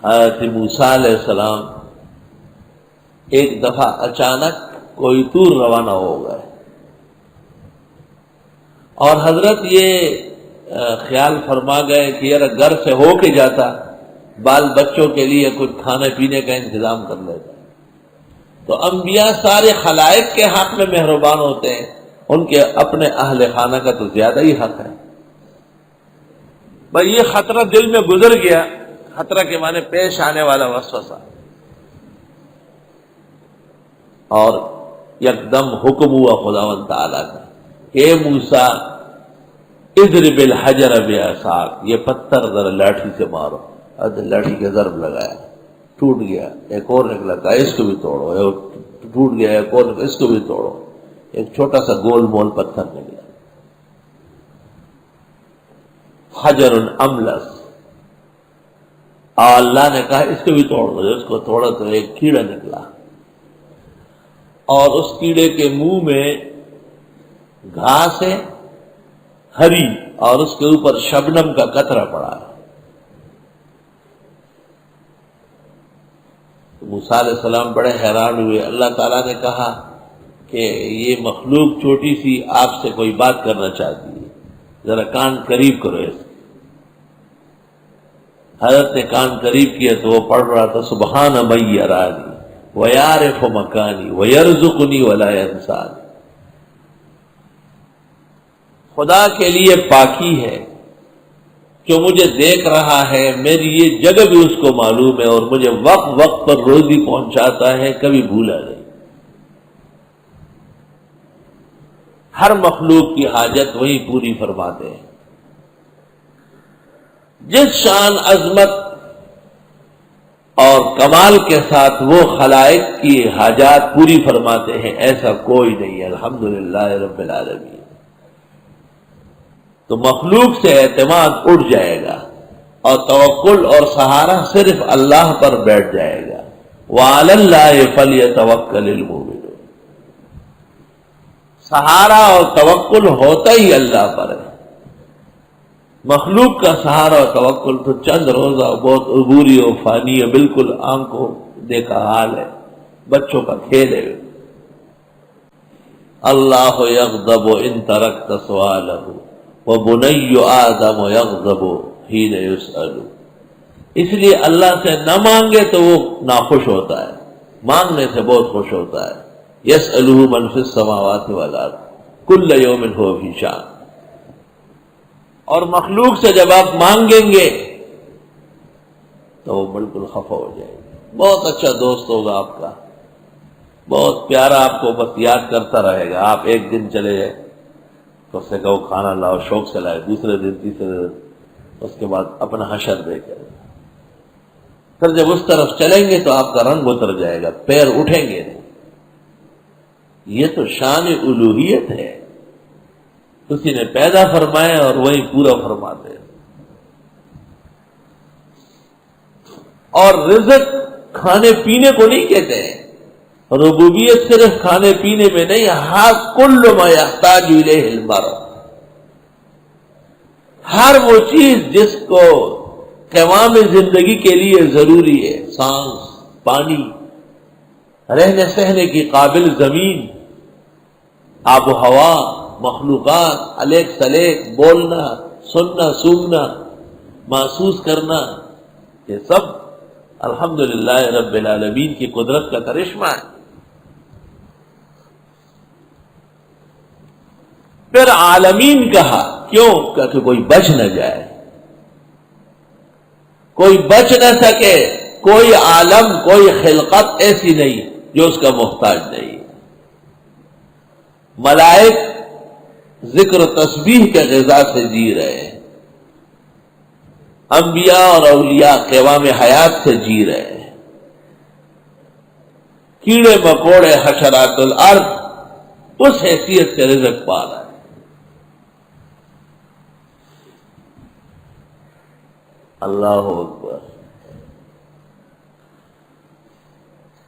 حضرت موسیٰ علیہ السلام ایک دفعہ اچانک کوئی طور روانہ ہو گئے، اور حضرت یہ خیال فرما گئے کہ یار گھر سے ہو کے جاتا، بال بچوں کے لیے کچھ کھانے پینے کا انتظام کر لیتا۔ تو انبیاء سارے خلائق کے حق میں مہربان ہوتے ہیں، ان کے اپنے اہل خانہ کا تو زیادہ ہی حق ہے۔ بھئی یہ خطرہ دل میں گزر گیا، خطرہ کے معنی پیش آنے والا وسوسہ، اور یکدم حکم ہوا خداوند تعالیٰ کا کہ اے موسیٰ اضرب الحجر بعصاک، یہ پتھر ذرا لاٹھی سے مارو۔ لاٹھی کے ضرب لگایا، ٹوٹ گیا، ایک اور نکلا، کہا اس کو بھی توڑو، ٹوٹ گیا، ایک اور نکلا، اس کو بھی توڑو، ایک چھوٹا سا گول مول پتھر نکلا، حجر املس۔ اور اللہ نے کہا اس کو بھی توڑ دو، اس کو توڑا تو ایک کیڑا نکلا، اور اس کیڑے کے منہ میں گھاس ہے ہری، اور اس کے اوپر شبنم کا قطرہ پڑا ہے۔ موسیٰ علیہ السلام بڑے حیران ہوئے۔ اللہ تعالیٰ نے کہا کہ یہ مخلوق چھوٹی سی آپ سے کوئی بات کرنا چاہتی ہے، ذرا کان قریب کرو اس کے۔ حضرت نے کان قریب کیا تو وہ پڑھ رہا تھا سبحان من یرانی ویعرف مکانی ویرزقنی ولا ینسانی۔ خدا کے لیے پاکی ہے جو مجھے دیکھ رہا ہے، میری یہ جگہ بھی اس کو معلوم ہے، اور مجھے وقت وقت پر روزی پہنچاتا ہے، کبھی بھولا نہیں۔ ہر مخلوق کی حاجت وہی پوری فرماتے ہیں۔ جس شان عظمت اور کمال کے ساتھ وہ خلائق کی حاجات پوری فرماتے ہیں، ایسا کوئی نہیں ہے، الحمدللہ رب العالمین۔ تو مخلوق سے اعتماد اٹھ جائے گا، اور توکل اور سہارا صرف اللہ پر بیٹھ جائے گا۔ وَعَلَى اللَّهِ فَلْيَتَوَكَّلِ الْمُؤْمِنُونَ۔ سہارا اور توکل ہوتا ہی اللہ پر ہے۔ مخلوق کا سہارا اور توکل تو چند روزہ بہت عبوری و فانی ہے، بالکل آنکھوں دیکھا حال ہے، بچوں کا کھیل ہے۔ اللہ یغضب ان ترکت سؤالہ وَبُنَيُّ آدَمُ يَغْضَبُ حِينَ يُسْأَلُ۔ اس لیے اللہ سے نہ مانگے تو وہ ناخوش ہوتا ہے، مانگنے سے بہت خوش ہوتا ہے۔ يَسْأَلُهُ مَنْ فِي السَّمَاوَاتِ وَالْأَرْضِ كُلَّ يَوْمٍ هُوَ فِي شَأْنٍ۔ اور مخلوق سے جب آپ مانگیں گے تو وہ بالکل خفا ہو جائے گا۔ بہت اچھا دوست ہوگا آپ کا، بہت پیارا، آپ کو بس یاد کرتا رہے گا۔ آپ ایک دن چلے جائے تو اس سے کہو کھانا لاؤ، شوق سے لائے، دوسرے دن تیسرے دن، اس کے بعد اپنا حشر دیکھے۔ پھر جب اس طرف چلیں گے تو آپ کا رنگ اتر جائے گا، پیر اٹھیں گے نہیں۔ یہ تو شان الوہیت ہے، اسی نے پیدا فرمایا اور وہی پورا فرماتے ہیں۔ اور رزق کھانے پینے کو نہیں کہتے ہیں، ربوبیت صرف کھانے پینے میں نہیں، ہاں کل ما یحتاج الیہ المرء، ہر وہ چیز جس کو قوام زندگی کے لیے ضروری ہے، سانس، پانی، رہنے سہنے کی قابل زمین، آب و ہوا، مخلوقات، الیک سلیک، بولنا، سننا، سونگنا، محسوس کرنا، یہ سب الحمدللہ رب العالمین کی قدرت کا کرشمہ ہے۔ پھر عالمین کہا، کیوں؟ کہ کوئی بچ نہ جائے، کوئی بچ نہ سکے، کوئی عالم، کوئی خلقت ایسی نہیں جو اس کا محتاج نہیں۔ ملائک ذکر و تسبیح کے غذا سے جی رہے ہیں، انبیاء اور اولیاء قوام حیات سے جی رہے ہیں، کیڑے مکوڑے حشرات الارض اس حیثیت سے رزق پا رہا ہے۔ اللہ اکبر۔